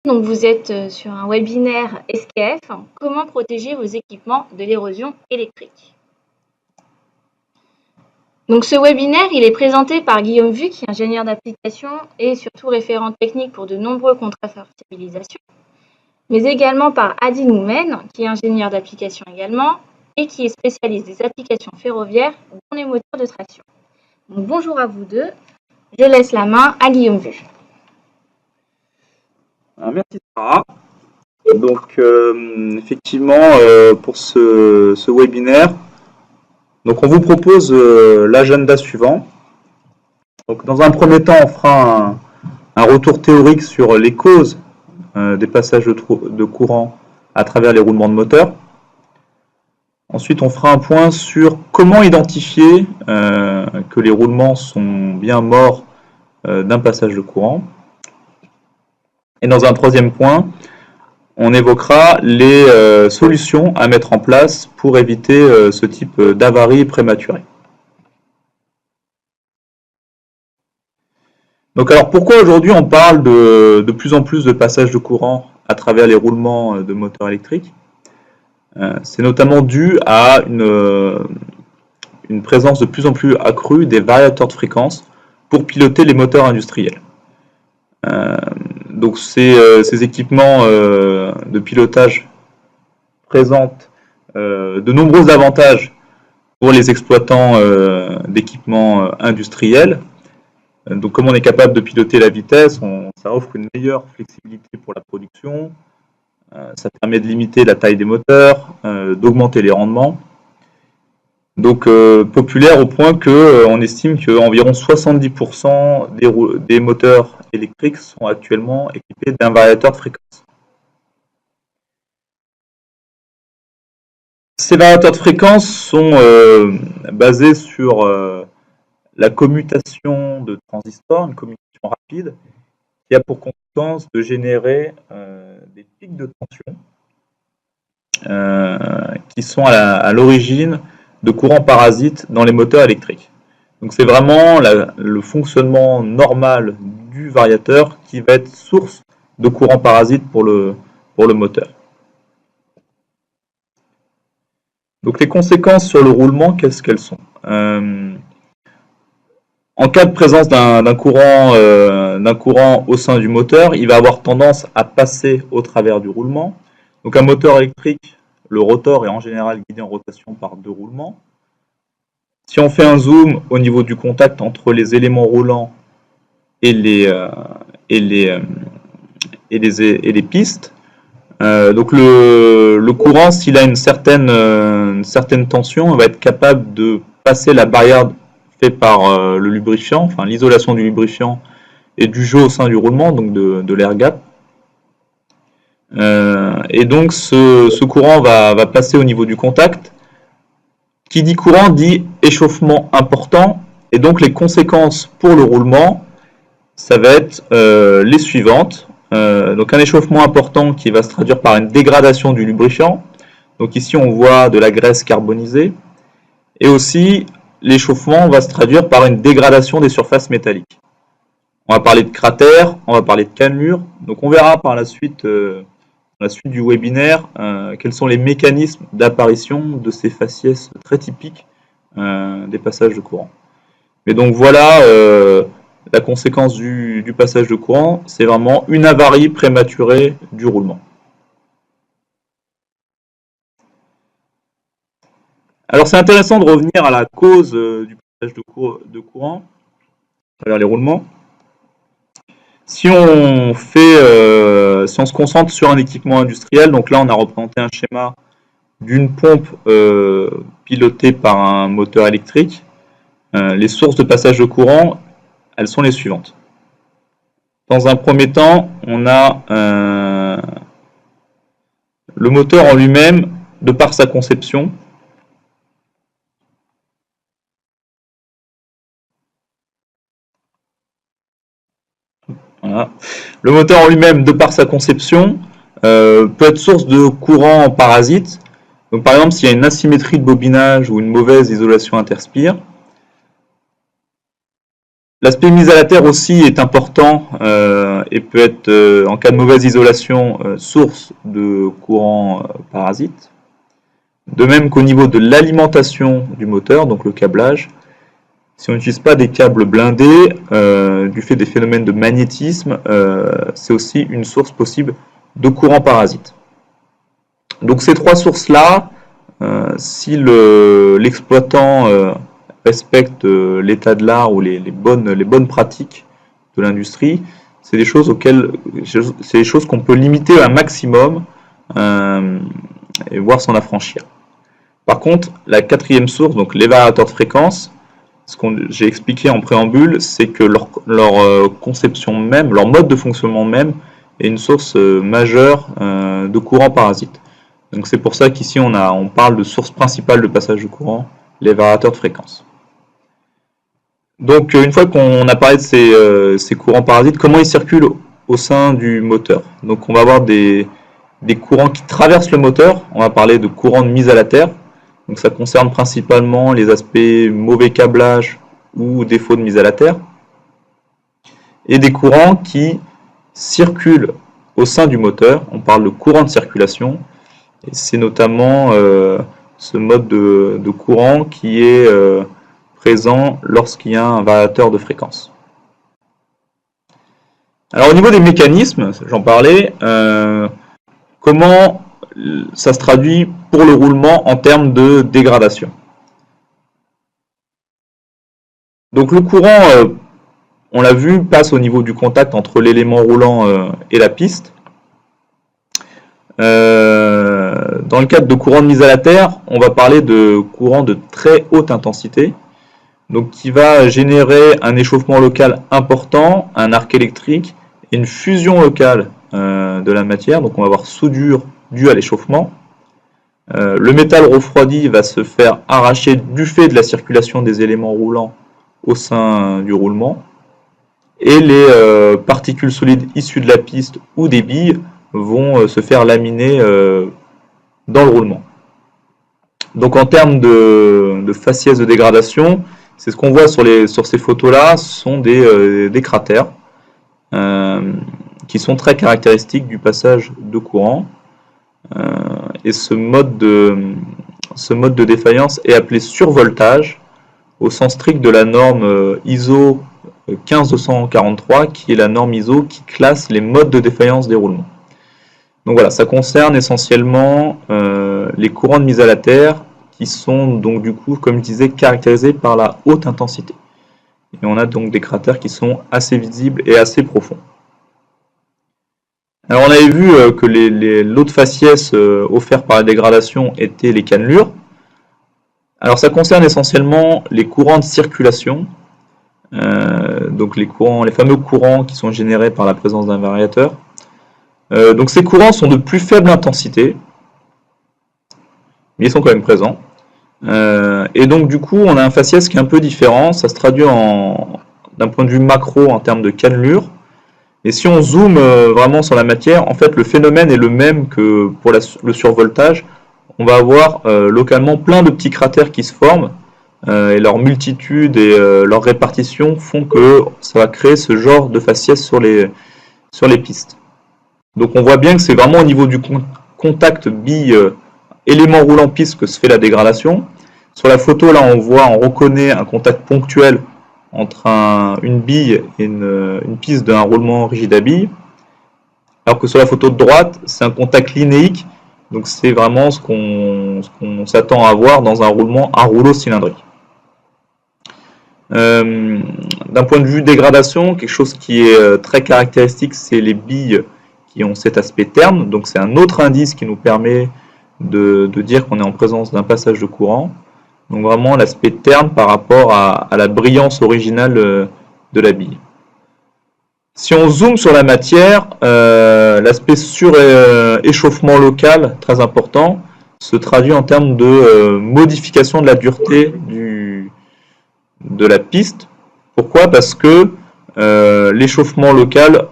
Donc vous êtes sur un webinaire SKF, comment protéger vos équipements de l'érosion électrique. Donc ce webinaire, il est présenté par Guillaume Vu, qui est ingénieur d'application et surtout référent technique pour de nombreux contrats de fertilisation, mais également par Adil Moumen, qui est ingénieur d'application également et qui est spécialiste des applications ferroviaires dans les moteurs de traction. Donc bonjour à vous deux, je laisse la main à Guillaume Vu. Merci Sarah. Donc effectivement pour ce webinaire, donc on vous propose l'agenda suivant. Donc dans un premier temps, on fera un retour théorique sur les causes des passages de courant à travers les roulements de moteur. Ensuite, on fera un point sur comment identifier que les roulements sont bien morts d'un passage de courant. Et dans un troisième point, on évoquera les solutions à mettre en place pour éviter ce type d'avarie prématurée. Donc alors pourquoi aujourd'hui on parle de plus en plus de passages de courant à travers les roulements de moteurs électriques? C'est notamment dû à une présence de plus en plus accrue des variateurs de fréquence pour piloter les moteurs industriels. Donc ces équipements de pilotage présentent de nombreux avantages pour les exploitants d'équipements industriels. Donc comme on est capable de piloter la vitesse, ça offre une meilleure flexibilité pour la production, ça permet de limiter la taille des moteurs, d'augmenter les rendements. Donc populaire au point qu'on estime qu'environ 70% des moteurs électriques sont actuellement équipés d'un variateur de fréquence. Ces variateurs de fréquence sont basés sur la commutation de transistors, une commutation rapide, qui a pour conséquence de générer des pics de tension qui sont à l'origine de courants parasites dans les moteurs électriques. Donc c'est vraiment le fonctionnement normal du variateur qui va être source de courants parasites pour le moteur. Donc les conséquences sur le roulement, qu'est-ce qu'elles sont? En cas de présence d'un courant au sein du moteur, il va avoir tendance à passer au travers du roulement. Donc un moteur électrique, le rotor est en général guidé en rotation par deux roulements. Si on fait un zoom au niveau du contact entre les éléments roulants et les pistes, donc le courant, s'il a une certaine tension, il va être capable de passer la barrière faite par le lubrifiant, enfin l'isolation du lubrifiant et du jeu au sein du roulement, donc de l'air gap. Et donc ce courant va passer au niveau du contact. Qui dit courant dit échauffement important, et donc les conséquences pour le roulement, ça va être les suivantes. Donc un échauffement important qui va se traduire par une dégradation du lubrifiant. Donc ici on voit de la graisse carbonisée. Et aussi l'échauffement va se traduire par une dégradation des surfaces métalliques. On va parler de cratères, on va parler de cannelures. Donc on verra par la suite du webinaire quels sont les mécanismes d'apparition de ces faciès très typiques des passages de courant. Mais donc voilà la conséquence du passage de courant, c'est vraiment une avarie prématurée du roulement. Alors c'est intéressant de revenir à la cause du passage de courant à travers les roulements. Si on se concentre sur un équipement industriel, donc là on a représenté un schéma d'une pompe pilotée par un moteur électrique. Les sources de passage de courant, elles sont les suivantes. Dans un premier temps, on a le moteur en lui-même, de par sa conception. Voilà. Le moteur en lui-même, de par sa conception, peut être source de courant parasite. Donc, par exemple, s'il y a une asymétrie de bobinage ou une mauvaise isolation interspire, L'aspect mise à la terre aussi est important et peut être, en cas de mauvaise isolation, source de courant parasite. De même qu'au niveau de l'alimentation du moteur, donc le câblage, si on n'utilise pas des câbles blindés, du fait des phénomènes de magnétisme, c'est aussi une source possible de courant parasite. Donc ces trois sources-là, si l'exploitant respecte l'état de l'art ou les bonnes pratiques de l'industrie, c'est des choses qu'on peut limiter un maximum et voir s'en affranchir. Par contre, la quatrième source, donc les variateurs de fréquence, ce que j'ai expliqué en préambule, c'est que leur conception même, leur mode de fonctionnement même, est une source majeure de courant parasite. Donc c'est pour ça qu'ici on parle de source principale de passage de courant, les variateurs de fréquence. Donc une fois qu'on a parlé de ces courants parasites, comment ils circulent au sein du moteur? Donc on va avoir des courants qui traversent le moteur, on va parler de courants de mise à la terre. Donc ça concerne principalement les aspects mauvais câblage ou défaut de mise à la terre. Et des courants qui circulent au sein du moteur, on parle de courant de circulation. Et c'est notamment ce mode de courant qui est présent lorsqu'il y a un variateur de fréquence. Alors au niveau des mécanismes, j'en parlais, comment ça se traduit pour le roulement en termes de dégradation. Donc le courant, on l'a vu, passe au niveau du contact entre l'élément roulant et la piste. Dans le cadre de courant de mise à la terre, on va parler de courant de très haute intensité, donc qui va générer un échauffement local important, un arc électrique et une fusion locale de la matière. Donc on va avoir soudure due à l'échauffement. Le métal refroidi va se faire arracher du fait de la circulation des éléments roulants au sein du roulement. Et les particules solides issues de la piste ou des billes vont se faire laminer dans le roulement. Donc en termes de faciès de dégradation, c'est ce qu'on voit sur ces photos-là, ce sont des cratères qui sont très caractéristiques du passage de courant. Et ce mode de défaillance est appelé survoltage au sens strict de la norme ISO 15243, qui est la norme ISO qui classe les modes de défaillance des roulements. Donc voilà, ça concerne essentiellement les courants de mise à la terre qui sont donc du coup, comme je disais, caractérisés par la haute intensité. Et on a donc des cratères qui sont assez visibles et assez profonds. Alors on avait vu que l'autre faciès offert par la dégradation était les cannelures. Alors ça concerne essentiellement les courants de circulation, donc les fameux courants qui sont générés par la présence d'un variateur. Donc ces courants sont de plus faible intensité, mais ils sont quand même présents. Et donc du coup on a un faciès qui est un peu différent, ça se traduit d'un point de vue macro en termes de cannelure. Et si on zoome vraiment sur la matière, en fait le phénomène est le même que pour le survoltage. On va avoir localement plein de petits cratères qui se forment, et leur multitude et leur répartition font que ça va créer ce genre de faciès sur les pistes. Donc on voit bien que c'est vraiment au niveau du contact bille élément roulant piste que se fait la dégradation. Sur la photo là on reconnaît un contact ponctuel entre une bille et une piste d'un roulement rigide à bille, alors que sur la photo de droite c'est un contact linéique, donc c'est vraiment ce qu'on s'attend à voir dans un rouleau cylindrique. D'un point de vue dégradation, quelque chose qui est très caractéristique, c'est les billes qui ont cet aspect terne, donc c'est un autre indice qui nous permet de dire qu'on est en présence d'un passage de courant. Donc vraiment l'aspect terne par rapport à la brillance originale de la bille. Si on zoome sur la matière, l'aspect suréchauffement local, très important, se traduit en termes de modification de la dureté de la piste. Pourquoi? Parce que l'échauffement local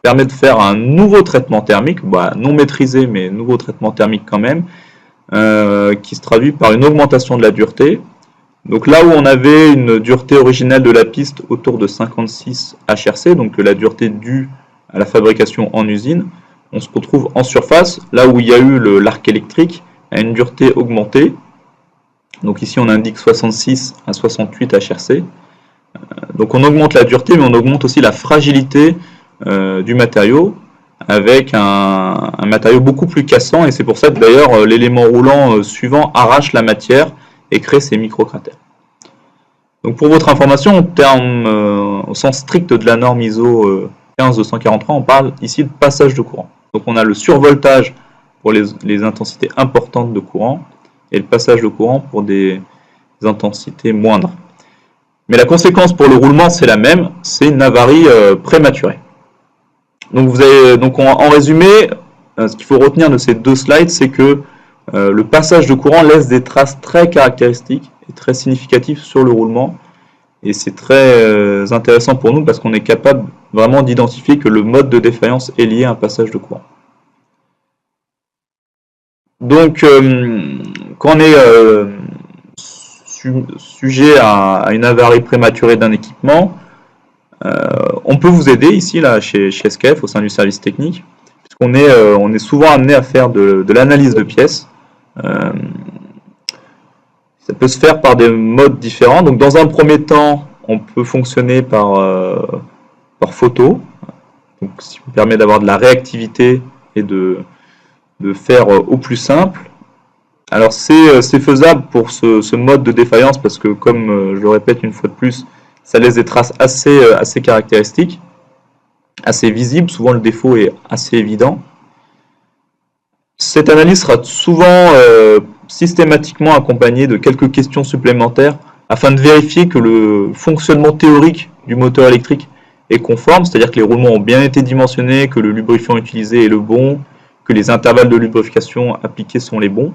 permet de faire un nouveau traitement thermique, non maîtrisé mais nouveau traitement thermique quand même, qui se traduit par une augmentation de la dureté. Donc là où on avait une dureté originelle de la piste autour de 56 HRC, donc la dureté due à la fabrication en usine, on se retrouve en surface, là où il y a eu l'arc électrique, à une dureté augmentée. Donc ici on indique 66 à 68 HRC. Donc on augmente la dureté, mais on augmente aussi la fragilité du matériau, avec un matériau beaucoup plus cassant, et c'est pour ça que d'ailleurs l'élément roulant suivant arrache la matière et crée ces micro-cratères. Donc pour votre information, au sens strict de la norme ISO 15243, on parle ici de passage de courant. Donc on a le survoltage pour les intensités importantes de courant et le passage de courant pour des intensités moindres. Mais la conséquence pour le roulement, c'est la même, c'est une avarie prématurée. Donc en résumé, ce qu'il faut retenir de ces deux slides, c'est que le passage de courant laisse des traces très caractéristiques et très significatives sur le roulement. Et c'est très intéressant pour nous parce qu'on est capable vraiment d'identifier que le mode de défaillance est lié à un passage de courant. Donc, quand on est sujet à une avarie prématurée d'un équipement, on peut vous aider ici là, chez SKF au sein du service technique, puisqu'on est souvent amené à faire de l'analyse de pièces. Ça peut se faire par des modes différents. Donc dans un premier temps, on peut fonctionner par photo, donc, ce qui permet d'avoir de la réactivité et de faire au plus simple. Alors c'est faisable pour ce mode de défaillance parce que, comme je le répète une fois de plus, ça laisse des traces assez caractéristiques, assez visibles. Souvent le défaut est assez évident. Cette analyse sera souvent systématiquement accompagnée de quelques questions supplémentaires afin de vérifier que le fonctionnement théorique du moteur électrique est conforme, c'est-à-dire que les roulements ont bien été dimensionnés, que le lubrifiant utilisé est le bon, que les intervalles de lubrification appliqués sont les bons.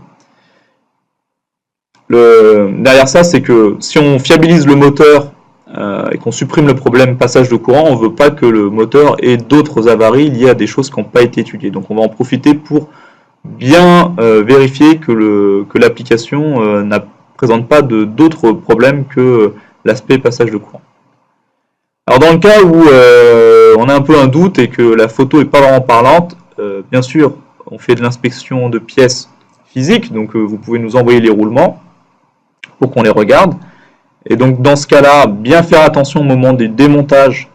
Derrière ça, c'est que si on fiabilise le moteur et qu'on supprime le problème passage de courant, on ne veut pas que le moteur ait d'autres avaries liées à des choses qui n'ont pas été étudiées. Donc on va en profiter pour bien vérifier que l'application ne présente pas d'autres problèmes que l'aspect passage de courant. Alors dans le cas où on a un peu un doute et que la photo n'est pas vraiment parlante, bien sûr, on fait de l'inspection de pièces physiques, donc vous pouvez nous envoyer les roulements pour qu'on les regarde. Et donc dans ce cas-là, bien faire attention au moment du démontage,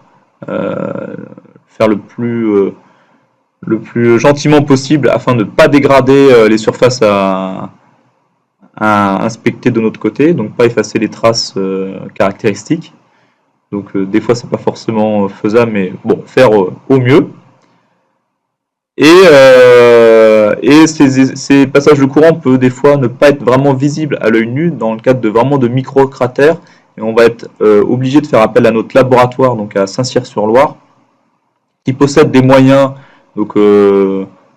faire le plus gentiment possible afin de ne pas dégrader les surfaces à inspecter de notre côté, donc pas effacer les traces caractéristiques. Donc des fois c'est pas forcément faisable, mais bon, faire au mieux. Et ces passages de courant peuvent des fois ne pas être vraiment visibles à l'œil nu dans le cadre de vraiment de micro-cratères. Et on va être obligé de faire appel à notre laboratoire, donc à Saint-Cyr-sur-Loire, qui possède des moyens, donc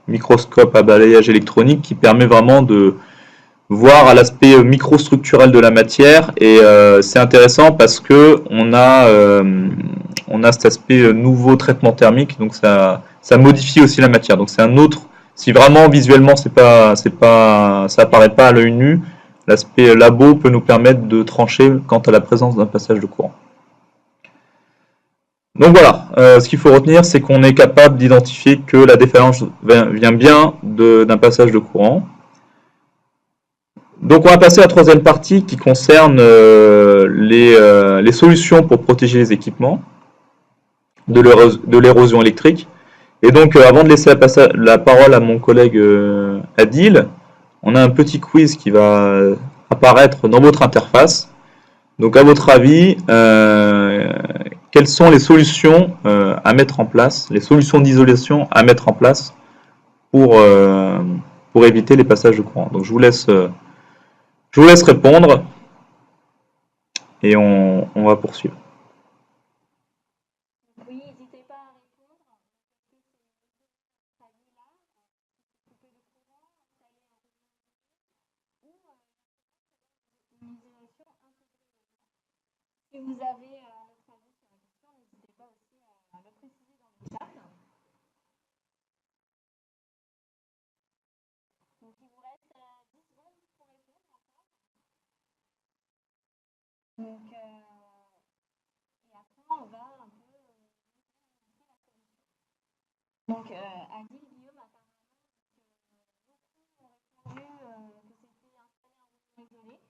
microscope à balayage électronique, qui permet vraiment de voir à l'aspect microstructurel de la matière. Et c'est intéressant parce que on a cet aspect nouveau traitement thermique, donc ça modifie aussi la matière. Donc c'est un autre. Si vraiment visuellement ça apparaît pas à l'œil nu, l'aspect labo peut nous permettre de trancher quant à la présence d'un passage de courant. Donc voilà, ce qu'il faut retenir, c'est qu'on est capable d'identifier que la défaillance vient bien d'un passage de courant. Donc on va passer à la troisième partie qui concerne les solutions pour protéger les équipements de l'érosion électrique. Et donc avant de laisser la parole à mon collègue Adil, on a un petit quiz qui va apparaître dans votre interface. Donc à votre avis, quelles sont les solutions à mettre en place, les solutions d'isolation à mettre en place pour éviter les passages de courant? Donc je vous laisse répondre et on va poursuivre. Oui, n'hésitez pas à répondre. Si vous avez notre avis sur la question, n'hésitez pas aussi à le préciser dans le chat. Donc il vous reste 10 secondes pour répondre. Donc, et après, on va un peu donc, Adil, Guillaume, apparemment, beaucoup ont répondu que c'était installer un roulement isolé.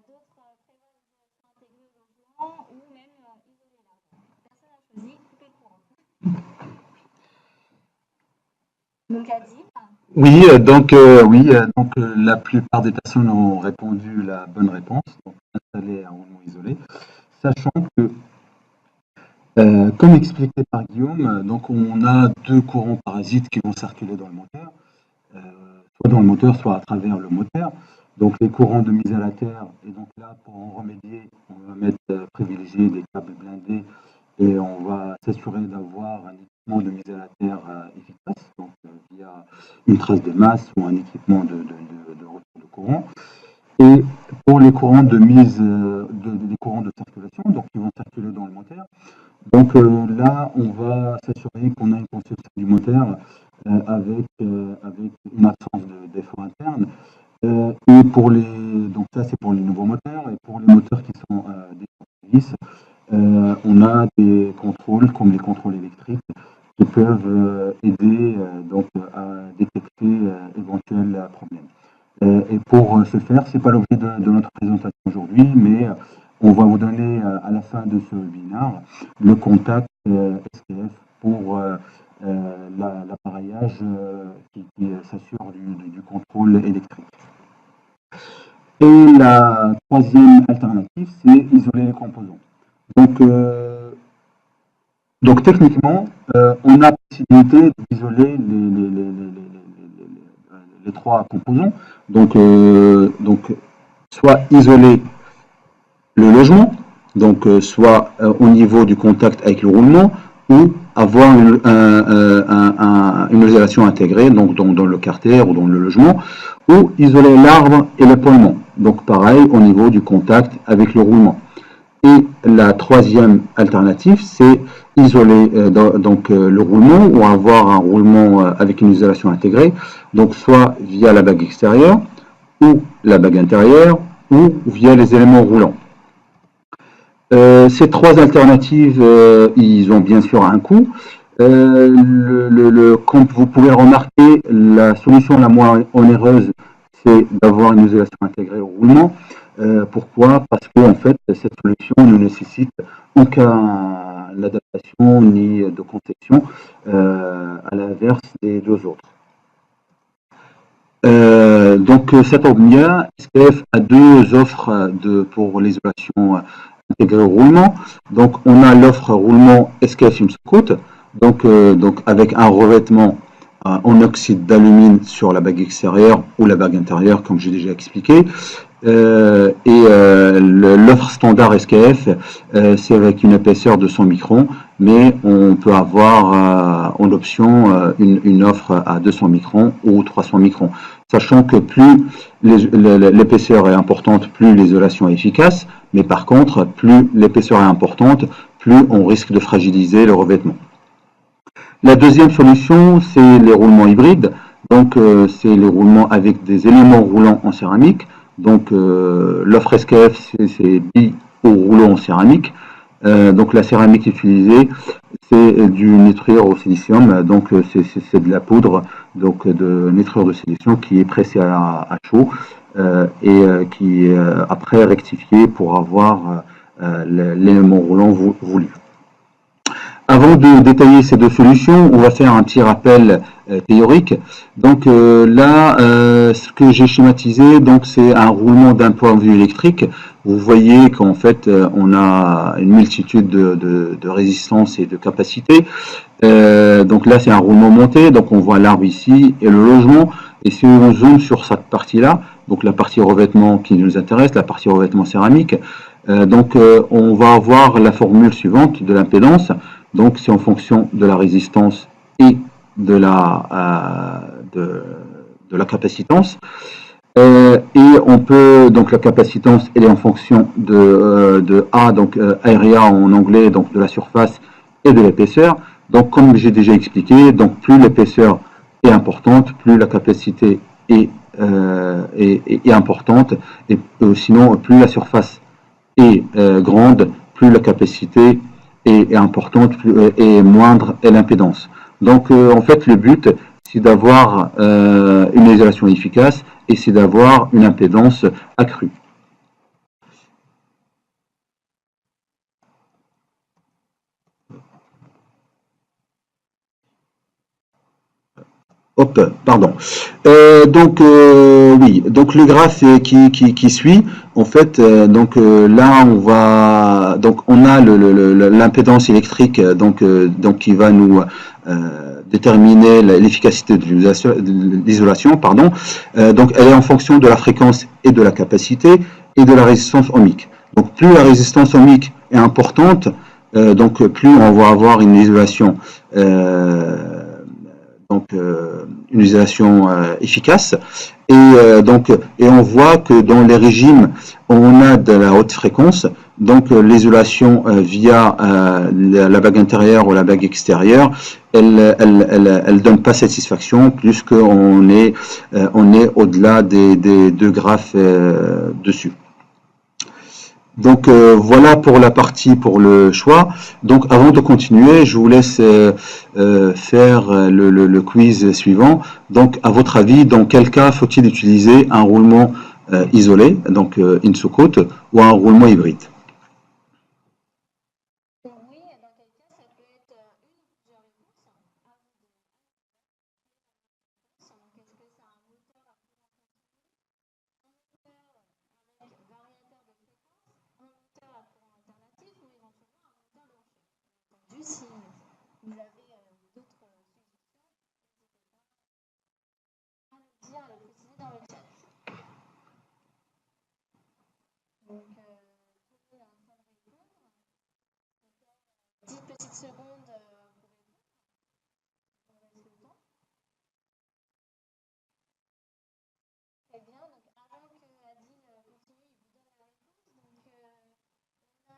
D'autres prévoient l'isolation intégrée au logement ou même isoler l'arbre. Personne n'a choisi, couper le courant. Donc, Adil. Oui, la plupart des personnes ont répondu la bonne réponse, donc installer un roulement isolé, sachant que, comme expliqué par Guillaume, donc on a deux courants parasites qui vont circuler dans le moteur, soit dans le moteur, soit à travers le moteur. Donc les courants de mise à la terre, et donc là, pour en remédier, on va privilégier des câbles blindés et on va s'assurer d'avoir un équipement de mise à la terre efficace, donc via une trace de masse ou un équipement de retour de courant. Et pour les courants de mise, des courants de circulation, donc qui vont circuler dans le moteur, donc là, on va s'assurer qu'on a une conception du moteur avec une absence de défaut interne. Et donc ça c'est pour les nouveaux moteurs, et pour les moteurs qui sont des services, on a des contrôles comme les contrôles électriques qui peuvent aider donc à détecter éventuels problèmes. Et pour ce faire, c'est pas l'objet de notre présentation aujourd'hui, mais on va vous donner à la fin de ce webinaire le contact SKF pour l'appareillage qui s'assure du contrôle électrique. Et la troisième alternative, c'est isoler les composants. Donc techniquement, on a la possibilité d'isoler les trois composants. Donc soit isoler le logement, donc soit au niveau du contact avec le roulement, ou avoir une isolation intégrée, donc dans le carter ou dans le logement, ou isoler l'arbre et l'épaulement, donc pareil au niveau du contact avec le roulement. Et la troisième alternative, c'est isoler le roulement ou avoir un roulement avec une isolation intégrée, donc soit via la bague extérieure ou la bague intérieure ou via les éléments roulants. Ces trois alternatives, ils ont bien sûr un coût. Comme vous pouvez le remarquer, la solution la moins onéreuse, c'est d'avoir une isolation intégrée au roulement. Pourquoi? Parce que en fait, cette solution ne nécessite aucune adaptation ni de conception, à l'inverse des deux autres. Donc ça tombe bien, SKF a deux offres pour l'isolation intégrée au roulement. Donc on a l'offre roulement SKF Imscout, donc avec un revêtement en oxyde d'alumine sur la bague extérieure ou la bague intérieure, comme j'ai déjà expliqué. L'offre standard SKF, c'est avec une épaisseur de 100 microns, mais on peut avoir en option une offre à 200 microns ou 300 microns. Sachant que plus l'épaisseur est importante, plus l'isolation est efficace, mais par contre, plus l'épaisseur est importante, plus on risque de fragiliser le revêtement. La deuxième solution, c'est les roulements hybrides. Donc, c'est les roulements avec des éléments roulants en céramique. Donc, l'offre SKF, c'est bi au rouleau en céramique. Donc, la céramique utilisée, c'est du nitrure au silicium. Donc, c'est de la poudre donc de nitrure de silicium qui est pressée à chaud et qui est après rectifiée pour avoir l'élément roulant voulu. Avant de détailler ces deux solutions, on va faire un petit rappel théorique. Donc là, ce que j'ai schématisé, donc c'est un roulement d'un point de vue électrique. Vous voyez qu'en fait, on a une multitude de résistances et de capacités. Donc là, c'est un roulement monté. Donc on voit l'arbre ici et le logement. Et si on zoome sur cette partie-là, donc la partie revêtement qui nous intéresse, la partie revêtement céramique, on va avoir la formule suivante de l'impédance. Donc c'est en fonction de la résistance et de la capacitance. Et on peut, donc la capacitance, elle est en fonction de A, donc area en anglais, donc de la surface et de l'épaisseur. Donc comme j'ai déjà expliqué, donc plus l'épaisseur est importante, plus la capacité est importante, et sinon plus la surface est grande, plus la capacité est importante et moindre est l'impédance. Donc en fait le but c'est d'avoir une isolation efficace et c'est d'avoir une impédance accrue. Hop, pardon. Oui, donc le graphe qui suit, en fait, là on a l'impédance électrique donc qui va nous déterminer l'efficacité de l'isolation, pardon. Donc elle est en fonction de la fréquence et de la capacité et de la résistance ohmique. Donc plus la résistance ohmique est importante, donc plus on va avoir une isolation une isolation efficace et on voit que dans les régimes où on a de la haute fréquence, donc l'isolation via la bague intérieure ou la bague extérieure, elle donne pas satisfaction puisqu'on est au-delà des deux graphes dessus. Donc voilà pour la partie pour le choix. Donc avant de continuer, je vous laisse faire le quiz suivant. Donc à votre avis, dans quel cas faut-il utiliser un roulement isolé, donc in-so-code, ou un roulement hybride? Si vous avez d'autres suggestions, à le préciser dans le chat. Donc, tout le monde est en train de répondre. 10 petites secondes pour répondre. On laisse le temps. Très bien. Donc, avant que Adil continue, il vous donne la réponse. Donc, on a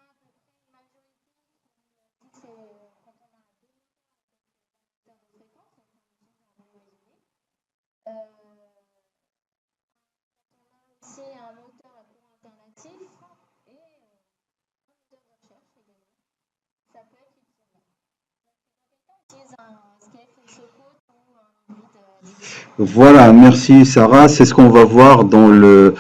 à peu près une majorité qui dit que c'est quand on a deux moteurs de fréquence, donc on utilise un roulement isolé. C'est un moteur à courant alternatif et un moteur de recherche également. Ça peut être utilisé. Donc, quelqu'un utilise un SCF in-so-code ou un hybride. Voilà, merci Sarah. C'est ce qu'on va voir dans le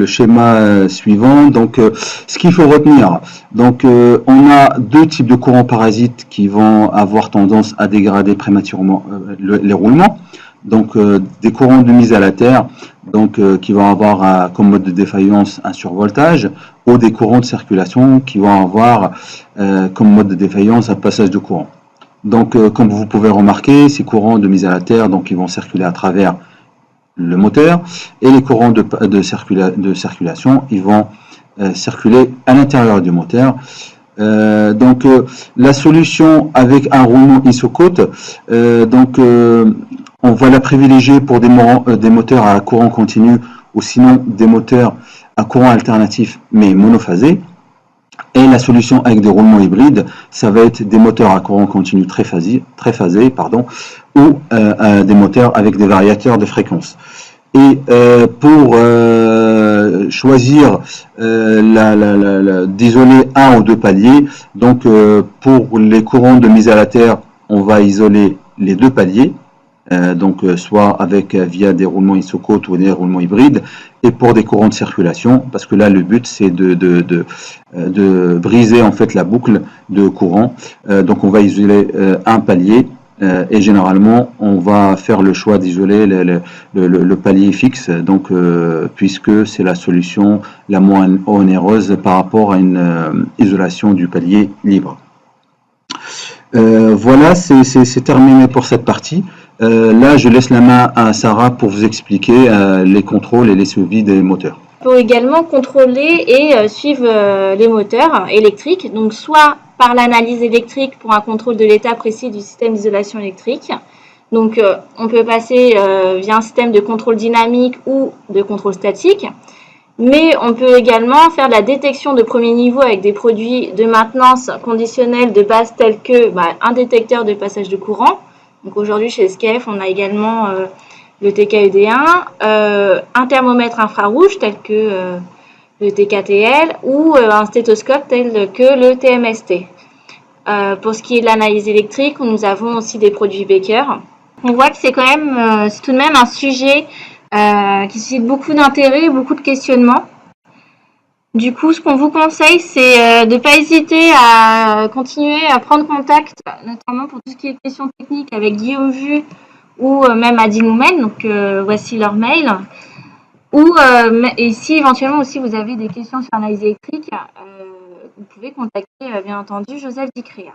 schéma suivant. Donc, ce qu'il faut retenir. Donc, on a deux types de courants parasites qui vont avoir tendance à dégrader prématurément les roulements. Donc, des courants de mise à la terre, donc qui vont avoir comme mode de défaillance un survoltage, ou des courants de circulation qui vont avoir comme mode de défaillance un passage de courant. Donc, comme vous pouvez remarquer, ces courants de mise à la terre, donc ils vont circuler à travers le moteur, et les courants de circulation, ils vont circuler à l'intérieur du moteur. La solution avec un roulement iso-cote, on va la privilégier pour des moteurs à courant continu ou sinon des moteurs à courant alternatif mais monophasé. Et la solution avec des roulements hybrides, ça va être des moteurs à courant continu très phasés, ou des moteurs avec des variateurs de fréquence. Et pour choisir d'isoler un ou deux paliers, donc pour les courants de mise à la terre, on va isoler les deux paliers, soit via des roulements iso-cote ou des roulements hybrides, et pour des courants de circulation, parce que là le but c'est de briser en fait la boucle de courant. Donc on va isoler un palier et généralement on va faire le choix d'isoler le palier fixe, donc puisque c'est la solution la moins onéreuse par rapport à une isolation du palier libre. Voilà, c'est terminé pour cette partie. Là, je laisse la main à Sarah pour vous expliquer les contrôles et les suivis des moteurs. On peut également contrôler et suivre les moteurs électriques, donc soit par l'analyse électrique pour un contrôle de l'état précis du système d'isolation électrique. Donc, on peut passer via un système de contrôle dynamique ou de contrôle statique. Mais on peut également faire de la détection de premier niveau avec des produits de maintenance conditionnels de base tels que un détecteur de passage de courant. Donc aujourd'hui chez SCF, on a également le TKED1, un thermomètre infrarouge tel que le TKTL, ou un stéthoscope tel que le TMST. Pour ce qui est de l'analyse électrique, nous avons aussi des produits Baker. On voit que c'est quand même, c'est tout de même un sujet qui suscite beaucoup d'intérêt, beaucoup de questionnements. Du coup, ce qu'on vous conseille, c'est de ne pas hésiter à continuer à prendre contact, notamment pour tout ce qui est questions techniques avec Guillaume Vu ou même Adi Noumen. Donc, voici leur mail. Et si éventuellement aussi vous avez des questions sur l'analyse électrique, vous pouvez contacter bien entendu Joseph Dicréa.